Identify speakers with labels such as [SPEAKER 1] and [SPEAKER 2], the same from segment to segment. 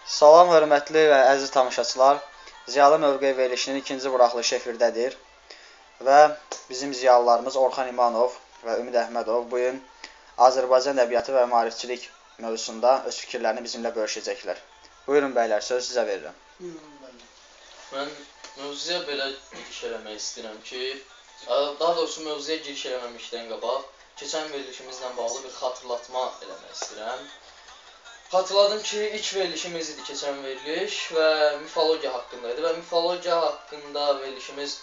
[SPEAKER 1] Salam, hörmətli və əziz tamaşaçılar. Ziyalı mövqe verilişinin ikinci buraxılışı efirdədir. Və bizim ziyalılarımız Orxan İmanov və Ümid Əhmədov bugün Azərbaycan ədəbiyyatı və maarifçilik mövzusunda öz fikirlərini bizimlə bölüşəcəklər. Buyurun bəylər, söz sizə verirəm.
[SPEAKER 2] Buyurun bəylər.
[SPEAKER 3] Mən mövzuya belə giriş eləmək istəyirəm ki, daha doğrusu mövzuya giriş eləməmişdən qabaq, keçən verilişimizlə bağlı bir xatırlatma eləmək istəyirəm. Xatırladım ki, ilk verilişimiz idi keçən veriliş və mifologiya haqqında idi və mifologiya haqqında verilişimiz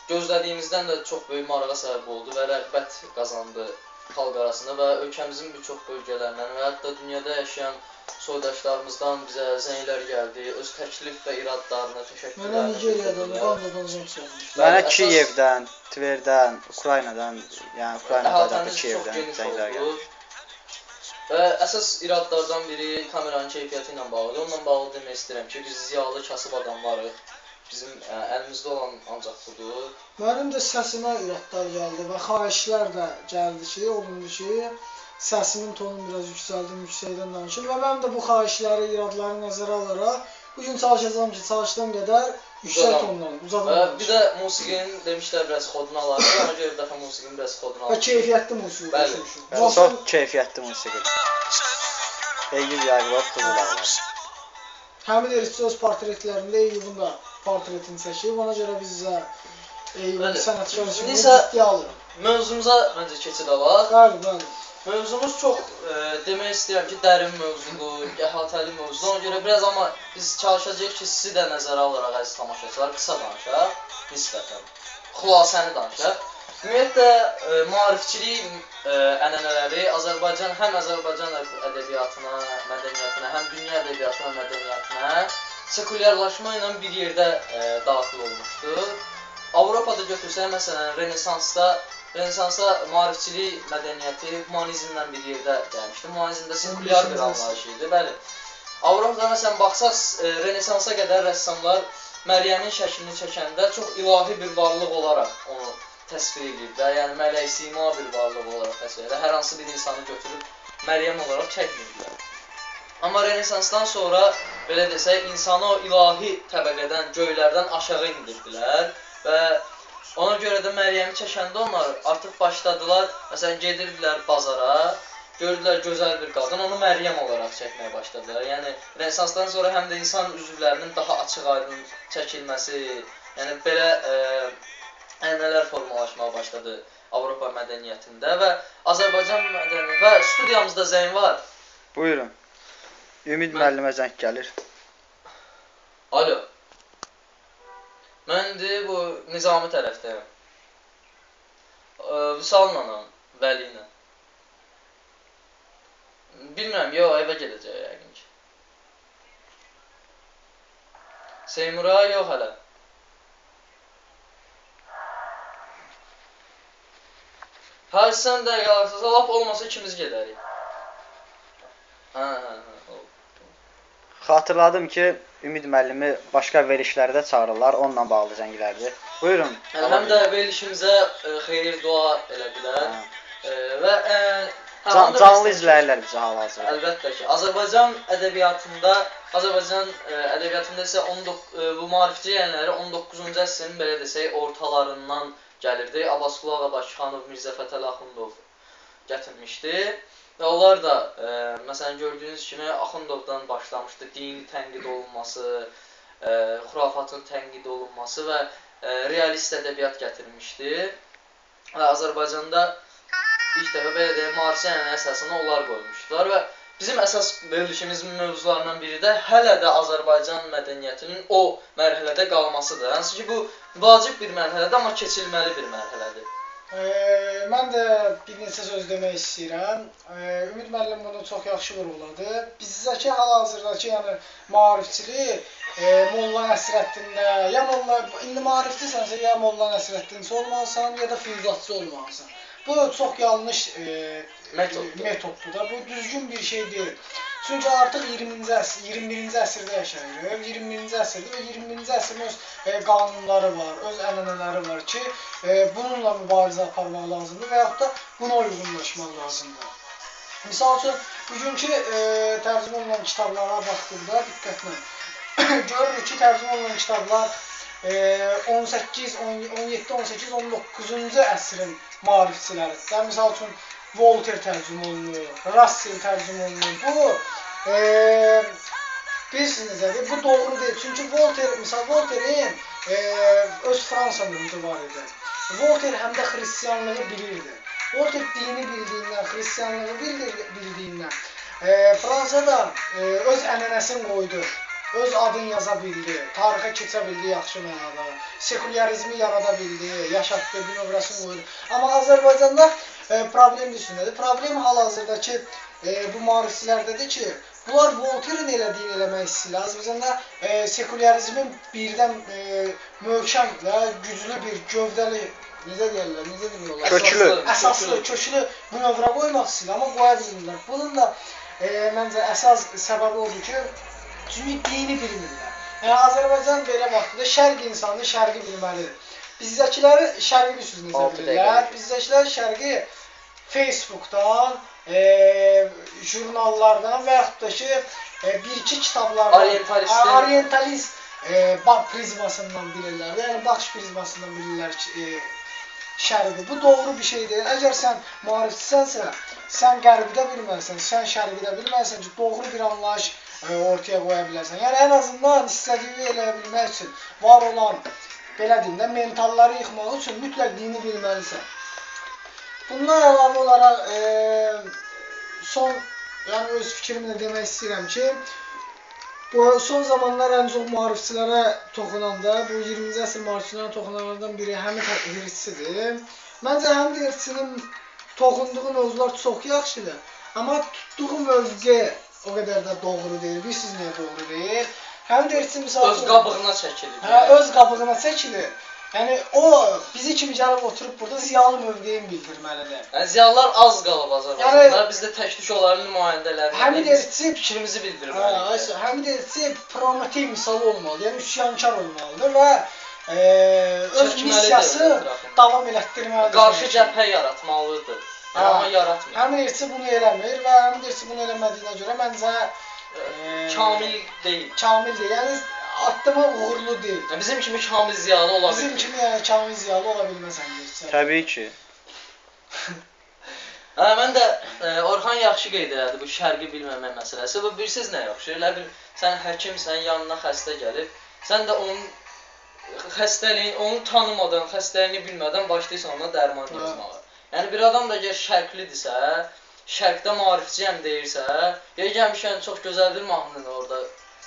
[SPEAKER 3] gözlədiyimizdən də çox böyük marağa səbəb oldu və rəğbət qazandı xalq arasında və ölkəmizin bir çox bölgələrindən və hətta dünyada yaşayan soydaşlarımızdan bizə zənglər gəldi, öz təklif və iradlarına təşəkkürlər.
[SPEAKER 2] Mənə Nigeriyadan, Ugandadan zəng çalmış.
[SPEAKER 1] Mənə Kiyevdən, Tverdən, Ukraynadan, yəni Ukraynada Kiyevdən zənglər gəldi.
[SPEAKER 3] Və əsas iradlardan biri kameranın keyfiyyəti ilə bağlıdır. Onunla bağlı demək istəyirəm ki, biz ziyalı, kasıb adamlarıq. Bizim əlimizdə olan ancaq budur.
[SPEAKER 2] Mənim də səsimə iradlar gəldi və xahişlər də gəldi ki, o gündür ki, səsimin tonunu biraz yüksəldim, yüksəkdən danışım və mən də bu xahişləri, iradları nəzərə alaraq bugün çalışacağım ki, çalışdığım qədər yüksək tondan, uzadan danışım.
[SPEAKER 3] Bir də musiqinin demişlər biraz xodunu alarıq, ona görə bir dəfə musiqinin biraz xodunu alarıq.
[SPEAKER 2] Və keyfiyyətli musiqi.
[SPEAKER 3] Bəli.
[SPEAKER 1] Çox keyfiyyətli musiqidir. Eyyub Yaqubov Qızılağlar.
[SPEAKER 2] Həmid Erişçi öz portretlərində Eyyubun da portretini çəkib, ona görə biz sizə Eyyubun sənətkar kimi ciddiyə alırıq.
[SPEAKER 3] Mövzumuza məncə keçid alaq.
[SPEAKER 2] Bəli, bəli.
[SPEAKER 3] Mövzumuz çox demək istəyirəm ki, dərin mövzudur, əhatəli mövzudur. Ona görə biraz amma biz çalışacağıq ki, sizi də nəzərə alaraq əziz tamaşaçılar, qısa danışaq, nisbətən, xülasəni danışaq. Ümumiyyətlə, maarifçilik ənənələri həm Azərbaycan ədəbiyyatına, mədəniyyətinə, həm dünya ədəbiyyatına, mədəniyyətinə sekulyarlaşma ilə bir yerdə daxil olmuşdur. Avropada götürsək, məsələn, Renesansda maarifçilik mədəniyyəti humanizmlə bir yerdə gəlmişdi. Humanizmdə sekulyar bir anlayış idi. Bəli. Avropada məsələn baxsaq, Renesansa qədər rəssamlar Məryəmin şəklini çəkəndə çox ilahi bir varlıq olaraq onu təsvir edirdi. Yəni mələk-sima bir varlıq olaraq təsvir edirdi. Hər hansı bir insanı götürüb Məryəm olaraq çəkmirdilər. Amma Renesansdan sonra, belə desək, insanı o ilahi təbəqədən, göylərdən aşağı indirdilər və ona görə də Məryəmi çəkəndə onlar artıq başladılar, məsələn, gedirdilər bazara, gördülər gözəl bir qadın, onu Məryəm olaraq çəkməyə başladılar. Yəni, Renesansdan sonra həm də insan üzvlərinin daha açıq-aydın çəkilməsi, yəni belə ənənələr formalaşmağa başladı Avropa mədəniyyətində və Azərbaycan mədəniyyəti və studiyamızda zəng var.
[SPEAKER 1] Buyurun. Ümid müəllimə zəng gəlir.
[SPEAKER 3] Alo. Mən bu Nizami tərəfdəyəm. Vüsallanam, Vəli ilə. Bilmirəm, yox, evə gedəcək yəqin ki. Seymura yox hələ. Hər sən də qalarsa, lap olmasa ikimiz gedərik.
[SPEAKER 1] Xatırladım ki, Ümid müəllimi başqa verilişlərdə çağırırlar, onunla bağlı zənglərdir. Buyurun.
[SPEAKER 3] Həm də verilişimizə xeyir dua elədilər. Və
[SPEAKER 1] canlı izləyirlər bizə hal-hazırda.
[SPEAKER 3] Əlbəttə ki, Azərbaycan ədəbiyyatında isə bu maarifçi ənənələri 19-cu əsrin belə desək ortalarından gəlirdi. Abbasqulu Ağa Bakıxanov, Mirzə Fətəli Axundov gətirmişdi. Və onlar da, məsələn, gördüyünüz kimi Axundovdan başlamışdı dini tənqid olunması, xurafatın tənqid olunması və realist ədəbiyyat gətirmişdi. Və Azərbaycanda ilk dəfə belə deyək, maarifçi ənənə əsasını onlar qoymuşdular və bizim əsas verilişimizin mövzularından biri də hələ də Azərbaycan mədəniyyətinin o mərhələdə qalmasıdır. Hansı ki, bu vacib bir mərhələdir, amma keçilməli bir mərhələdir.
[SPEAKER 2] Mən də bir neçə söz demək istəyirəm. Ümid müəllim bunu çox yaxşı vurğuladı. Bizdəki hal-hazırdakı yəni maarifçilik Molla Nəsrəddində, ya indi maarifçisənsə ya Molla Nəsrəddinçi olmalısan, ya da füyuzatçı olmalısan. Bu çox yanlış metoddur da. Bu düzgün bir şey deyil. Çünki artıq 21-ci əsrdə yaşayırıq. 21-ci əsrdə və 21-ci əsrin öz qanunları var, öz ənənələri var ki, bununla mübarizə aparmaq lazımdır və yaxud da buna uyğunlaşmaq lazımdır. Misal üçün, bugünkü tərcümə olunan kitablara baxdıqda diqqətlə görürük ki, tərcümə olunan kitablar 18, 17, 18, 19-cu əsrin maarifçiləridir. Misal üçün, Voltaire tərcümə olunur, Russell tərcümə olunur. Bu, bilirsiniz necədir? Bu doğru deyil. Çünki Voltaire, misal Voltaire'in öz Fransa mühiti var idi. Voltaire həm də xristiyanlığı bilirdi. Voltaire dini bildiyindən, xristiyanlığı bildiyindən Fransada öz ənənəsini qoydu, öz adını yaza bildi, tarixə keçə bildi yaxşı mənada, sekularizmi yarada bildi, yaşatdı, bünövrəsini qoydu. Amma Azərbaycanda problem üstündədir. Problem hal-hazırdakı bu maarifçilərdədir ki, bunlar Voltaire'in elədiyini eləmək istəyirlər. Azərbaycanda sekularizmin birdən möhkəm və güclü bir gövdəli, necə deyirlər, necə demiyorlar? Əsaslı, köklü bünövrə qoymaq istəyirlər, amma qoya bilmirlər. Bunun da məncə əsas səbəbi odur ki, çünki dini bilmirlər. Yəni Azərbaycan belə vaxtında şərq insanı şərqi bilməlidir. Bizdəkiləri şərqi bilirsiniz necə bilirlər? Bizdəkilər şərqi Facebookdan, jurnallardan və yaxud da ki, bir-iki kitablardan, orientalist prizmasından bilirlər, yəni baxış prizmasından bilirlər şərqi. Bu doğru bir şey deyil. Əgər sən maarifçisənsə, sən qərbi də bilməlisən, sən şərqi də bilməlisən ki, doğru bir anlayış ortaya qoya bilərsən. Yəni ən azından istədiyi eləyə bilmək üçün var olan, belə deyim də, mentalları yıxmaq üçün mütləq dini bilməlisən. Bundan əlavə olaraq yəni öz fikrimlə demək istəyirəm ki, son zamanlar ən çox maarifçilərə toxunanda, bu 20-ci əsr maarifçilərə toxunanlardan biri həmin Hirtsidir. Məncə həmin Hirtsinin toxunduğu mövzular çox yaxşıdır, amma tutduğu mövqe o qədər də doğru deyil. Bilirsiniz niyə doğru deyil? Həmin Hirtsin misal
[SPEAKER 3] öz qabığına çəkilir.
[SPEAKER 2] Hə, öz qabığına çəkilir. Yəni o bizi kimi gəlib oturub burada ziyalı mövqeyin bildirməlidir.
[SPEAKER 3] Yəni ziyalılar az qalıb Azərbaycanda. Biz də tək-tük onların nümayəndələri.
[SPEAKER 2] Həmin Hirtsi
[SPEAKER 3] fikrimizi bildirməliyik.
[SPEAKER 2] Həmin Hirtsi Prometey misalı olmalı, yəni üsyankar olmalıdır və öz missiyası davam elətdirməlidir.
[SPEAKER 3] Qarşı cəbhə yaratmalıdır. Amma yaratmır.
[SPEAKER 2] Həmin Hirtsi bunu eləmir və həmin Hirtsi bunu eləmədiyinə görə məncə
[SPEAKER 3] kamil deyil.
[SPEAKER 2] Kamil deyil. Yəni addımı uğurlu deyil.
[SPEAKER 3] Bizim kimi kamil ziyalı ola
[SPEAKER 2] bilmir. Bizim kimi yəni kamil ziyalı ola bilməsən deyirsən.
[SPEAKER 1] Təbii ki.
[SPEAKER 3] Mən də Orxan yaxşı qeyd elədi bu şərqi bilməmək məsələsi. Bu bilirsiniz nə yaxşı? Elə bil sən həkimsən, yanına xəstə gəlib, sən də onun xəstəliyin, onu tanımadan, xəstəliyini bilmədən başlayırsan ona dərman yazmağa. Yəni bir adam da əgər şərqlidirsə, şərqdə maarifçiyəm deyirsə, gəlmişkən çox gözəldir mahnını orada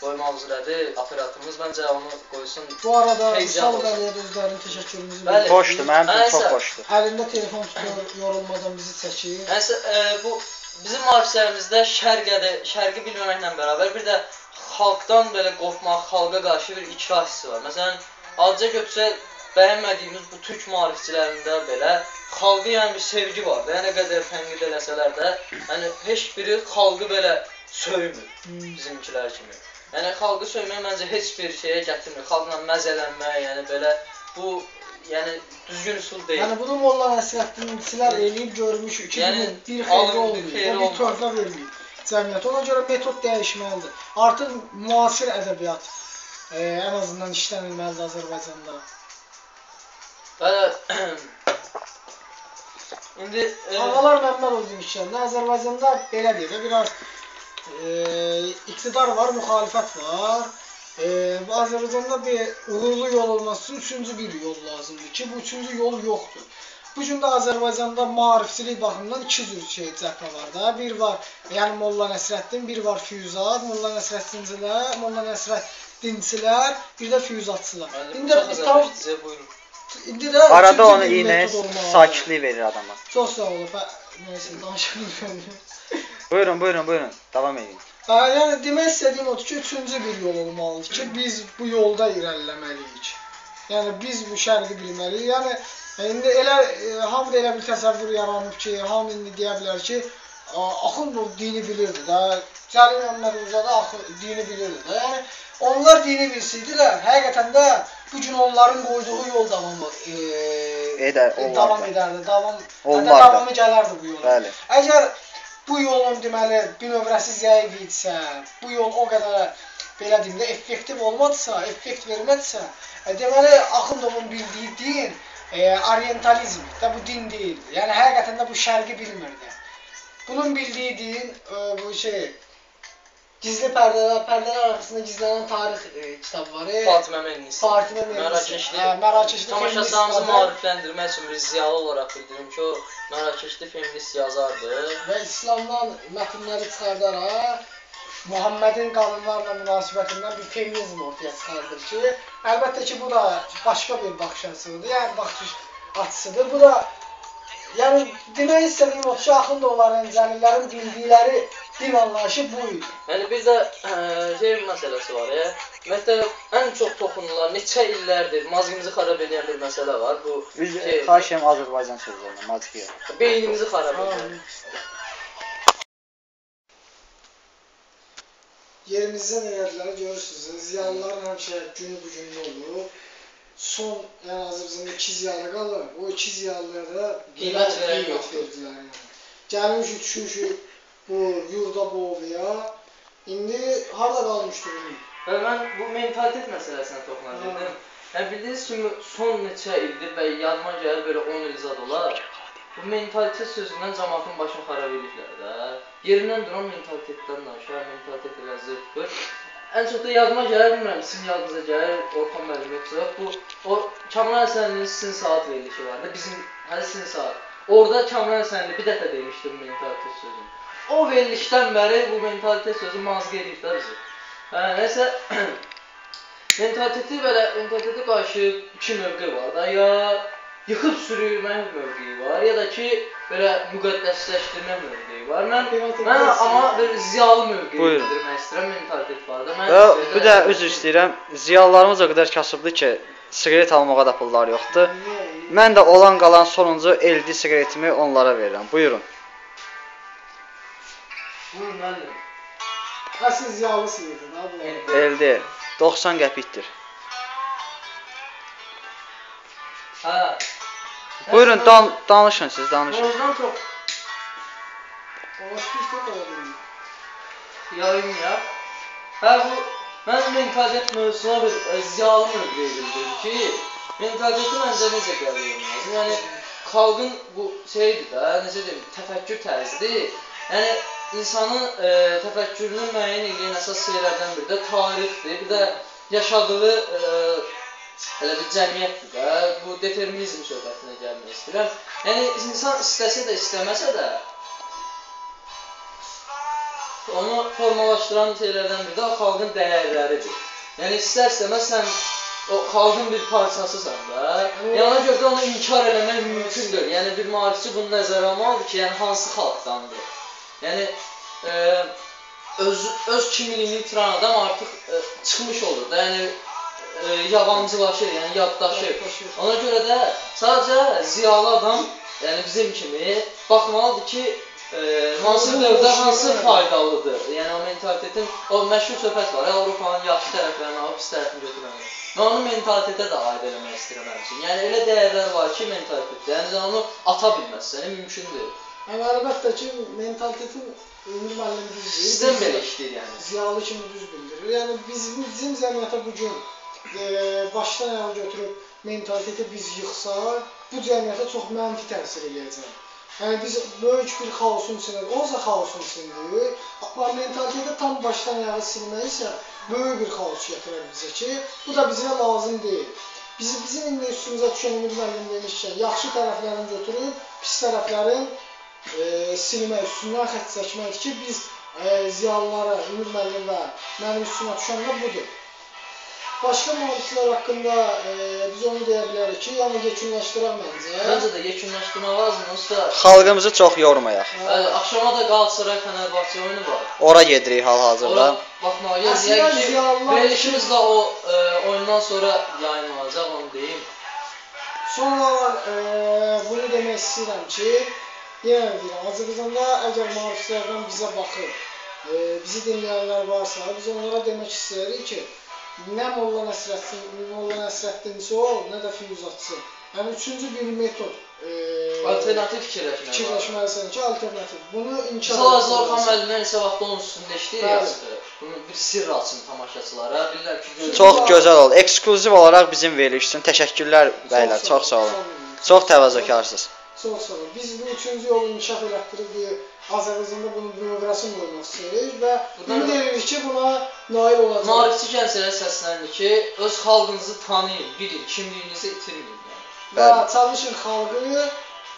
[SPEAKER 3] qoymaq üzrədir operatörümüz. Məncə onu qoysun.
[SPEAKER 2] Bu arada Vüsal bəyə özlərinin təşəkkürümüzü
[SPEAKER 1] bildirir. Xoşdur, mənim üçün çox xoşdur.
[SPEAKER 2] Əlində telefon tutur, yorulmadan bizi çəkir.
[SPEAKER 3] Bu bizim maarifçilərimizdə şərqi bilməməklə bərabər bir də xalqdan belə qorxmaq, xalqa qarşı bir ikrah hissi var. Məsələn, adca götürsək bəyənmədiyimiz bu türk maarifçilərində belə xalqı yəni bir sevgi var da. Yəni nə qədər tənqid eləsələr də, yəni heç biri xalqı belə söymür bizimkilər kimi. Yəni xalqı söymək məncə heç bir şeyə gətirmir. Xalqla məzələnmək, yəni belə bu yəni düzgün üsul deyil.
[SPEAKER 2] Yəni bunu Molla Nəsrəddinçilər eləyib görmüşük ki, bir xeyri olmuyor, bir töhfə verməyib cəmiyyət. Ona görə metod dəyişməlidir. Artıq müasir ədəbiyyat ən azından işlənilməlidir Azərbaycanda.
[SPEAKER 3] Bəli. İndi
[SPEAKER 2] Ağalar Məmmədov demişkən, Azərbaycanda belə deyək, biraz iqtidar var, müxalifət var. Azərbaycanda bir uğurlu yol olması üçün üçüncü bir yol lazımdır ki, bu üçüncü yol yoxdur. Bu gün də Azərbaycanda maarifçilik baxımından iki cür cəbhə var da. Bir var, yəni Molla Nəsrəddin, bir var Füyuzat, Molla Nəsrəddinçilər, bir də Füyuzatçılar. İndi də
[SPEAKER 1] arada onu iynəyə sakitlik verir adama.
[SPEAKER 2] Çox sağ olun. Nəysə, danışmayın.
[SPEAKER 1] Buyurun, davam edin.
[SPEAKER 2] Yəni demək istədiyim odur ki, üçüncü bir yol olmalıdır ki, biz bu yolda irəliləməliyik. Yəni biz bu şərqi bilməliyik. Yəni indi elə hamı da elə bir təsəvvür yaranıb ki, hamı indi deyə bilər ki, axın bu dini bilirdi də. Cəlil Məmmədovzadə dini bilirdi də. Yəni onlar dini bilsəydilər, həqiqətən də bu gün onların qoyduğu yol davam edərdi. Davamı gələrdi bu yola. Əgər bu yolun deməli bünövrəsi zəif idisə, bu yol o qədər belə deyim də effektiv olmadısa, effekt vermədisə, deməli Axundovun bildiyi din orientalizm də bu din deyil. Yəni həqiqətən də bu şərqi bilmirdi. Bunun bildiyi din bu gizli pərdələr arxasında gizlənən tarix kitabı var.
[SPEAKER 3] Fatimə Mennisi.
[SPEAKER 2] Fatimə Mennisi. Mərakeşli
[SPEAKER 3] tamaşaçılarımızı maarifləndirmək üçün bir ziyalı olaraq bildirim ki, o Mərakeşli feminist yazardı.
[SPEAKER 2] Və İslamdan mətnləri çıxardaraq Muhammedin qadınlarla münasibətindən bir feminizm ortaya çıxardır ki, əlbəttə ki, bu da başqa bir baxış açısıdır. Yəni baxış açısıdır. Bu da yəni demək istədiyim o ki, Axundovların, Cəlillərin bildikləri din anlayışı bu idi.
[SPEAKER 3] Yəni bir də məsələsi var. Ümumiyyətlə ən çox toxunulan neçə illərdir mazğımızı xarab edən bir məsələ var. Bu
[SPEAKER 1] xahiş edirəm Azərbaycan sözlərindən, mazğıya.
[SPEAKER 3] Beynimizi xarab edən.
[SPEAKER 2] Yerimizdə nəyədilər görürsünüz. Ziyalıların həmişə günü bu gün olur. Son, yəni Azərbaycanda 2 ziyalı qalır. O 2 ziyalılara da
[SPEAKER 3] qiymət
[SPEAKER 2] verdilər. Gəlmişik, düşmüşük bu yurda boğuya. İndi harada qalmışdır?
[SPEAKER 3] Və mən bu mentalitet məsələsinə toxunacaqdım. Yəni bildiyiniz kimi son neçə ildir və yadıma gəlir belə 10 il zad olar. Bu mentalitet sözündən cəmaatın başını xarab edirlər də. Yerindən duran mentalitetdən danışır, mentalitet elə zırtqır. Ən çox da yadıma gəlir, bilmirəm, sizin yadınıza gəlir, Orxan müəllim yoxsa. O Kamran Həsənlinin sizin saat verilişi vardı, bizim hələ sizin saat. Orada Kamran Həsənli bir dəfə demişdi bu mentalitet sözünü. O verilişdən bəri bu mentalitet sözü mazğı edib də bizi. Nəsə, mentaliteti qarşı 2 mövqe var da, ya yıxıb sürülmək mövqeyi var, ya da ki, belə müqəddəsləşdirmək mövqeyi var. Mən amma bir ziyalı mövqeyi bildirmək istəyirəm, mentalitet var da.
[SPEAKER 1] Bir də üzr istəyirəm, ziyalılarımız o qədər kasıbdır ki, siqaret almağa da pullar yoxdur. Mən də olan qalan sonuncu eldi siqaretimi onlara verirəm. Buyurun.
[SPEAKER 3] Buyurun, müəllim.
[SPEAKER 2] Siz ziyalısınız da bu.
[SPEAKER 1] Eldi. 90 qəpikdir.
[SPEAKER 3] Hə.
[SPEAKER 1] Buyurun, danışın siz, danışın.
[SPEAKER 3] Ondan çox yayım ya. Hə, bu, mən mentalitet mövzusuna bir ziyalı mövqeyi bildirim ki, mentaliteti məncə necə qəbul edilməz. Yəni, xalqın bu şeydir də, necə deyim, təfəkkür tərzidir. Yəni, insanın təfəkkürünü müəyyən edən əsas şeylərdən biri də tarixdir, bir də yaşadığı elə bir cəmiyyətdir də, bu determinizm söhbətinə gəlmək istəyirəm. Yəni, insan istəsə də, istəməsə də, onu formalaşdıran şeylərdən biri də xalqın dəyərləridir. Yəni, istər-istəməz sən o xalqın bir parçasısan da, yəni ona görə də onu inkar eləmək mümkündür. Yəni, bir maarifçi bunu nəzərə almalıdır ki, yəni hansı xalqdandır. Yəni, öz kimliyini itiran adam artıq çıxmış olur da, yəni, yabancılaşır, yəni yaddaşır. Ona görə də sadəcə ziyalı adam, yəni bizim kimi baxmalıdır ki, hansı dövrdə hansı faydalıdır. Yəni o mentalitetin, o məşhur söhbət var, Avropanın yaxşı tərəflərini alıb pis tərəfini götürmək. Mən onu mentalitetə də aid eləmək istəyirəm həmçinin. Yəni elə dəyərlər var ki, mentalitetdə, yəni sən onu ata bilməzsən, mümkündür.
[SPEAKER 2] Yəni əlbəttə ki, mentalitetin Ümid müəllim düz deyir.
[SPEAKER 3] Sizdən belə işləyir yəni.
[SPEAKER 2] Ziyalı kimi düz bildirir. Yəni bizim cəmiyyətə bu gün başdan ayağa götürüb mentaliteti biz yıxsaq, bu cəmiyyətə çox mənfi təsir eləyəcək. Yəni biz böyük bir xaosun içində, olsa xaosun içindəyik, amma mentaliteti tam başdan ayağa silmək isə böyük bir xaos gətirər bizə ki, bu da bizə lazım deyil. Bizim indi üstümüzə düşən Ümid müəllim demişkən, yaxşı tərəflərini götürüb, pis tərəflərin silmək, üstündən xətt çəkməkdir ki, biz ziyalılara, Ümid müəllim və mənim üstümə düşən də budur. Başqa maarifçilər haqqında biz onu deyə bilərik ki, yəni yekunlaşdıraq məncə.
[SPEAKER 3] Məncə də yekunlaşdırmaq lazımdır. Usta
[SPEAKER 1] xalqımızı çox yormayaq.
[SPEAKER 3] Axşama da Qalatasaray Fənərbağçə oyunu var.
[SPEAKER 1] Ora gedirik hal-hazırda.
[SPEAKER 3] Baxmağa gəlir. Verilişimiz də o oyundan sonra yayınlanacaq, onu deyim.
[SPEAKER 2] Sonra bunu demək istəyirəm ki, yenə deyirəm, Azərbaycanda əgər maarifçilərdən bizə baxır, bizi dinləyənlər varsa, biz onlara demək istəyirik ki, nə Molla Nəsrəddinçi ol, nə də Füyuzatçı. Yəni üçüncü bir metod
[SPEAKER 3] Alternativ fikirləşmək var.
[SPEAKER 2] fikirləşməlisən ki, alternativ. Bunu inkişaf
[SPEAKER 3] Hal-hazırda Orxan müəllimlə neçə vaxt onun üstündə işləyir
[SPEAKER 2] Bəli.
[SPEAKER 3] yazıqdır. Bunu bir sirr açın tamaşaçılara. Bilirəm ki,
[SPEAKER 1] Çox gözəl oldu. Ekskluziv olaraq bizim veriliş üçün təşəkkürlər bəylər. Çox sağ olun. Çox təvazökarsınız.
[SPEAKER 2] Çox sağ olun. Biz bu 3-cü yolu inkişaf elətdirib Azərbaycanda bunun bürokrasi qoymaq istəyirik və ümid edirik ki, buna nail olacaq.
[SPEAKER 3] maarifçi gənclərə səslənir ki, öz xalqınızı tanıyın, bilin, kimliyinizi itirməyin.
[SPEAKER 2] Və çalışın xalqı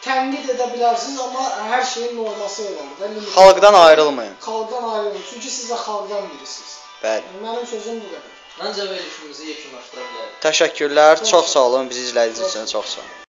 [SPEAKER 2] tənqid edə bilərsiniz, amma hər şeyin norması var da.
[SPEAKER 1] Xalqdan ayrılmayın.
[SPEAKER 2] Xalqdan ayrılmayın. Çünki siz də xalqdan birisiniz.
[SPEAKER 1] Bəli.
[SPEAKER 2] Mənim sözüm bu qədər.
[SPEAKER 3] Məncə verilişimizi yekunlaşdıra bilərik.
[SPEAKER 1] Təşəkkürlər. Çox sağ olun bizi izlədiyiniz üçün. Çox sağ olun.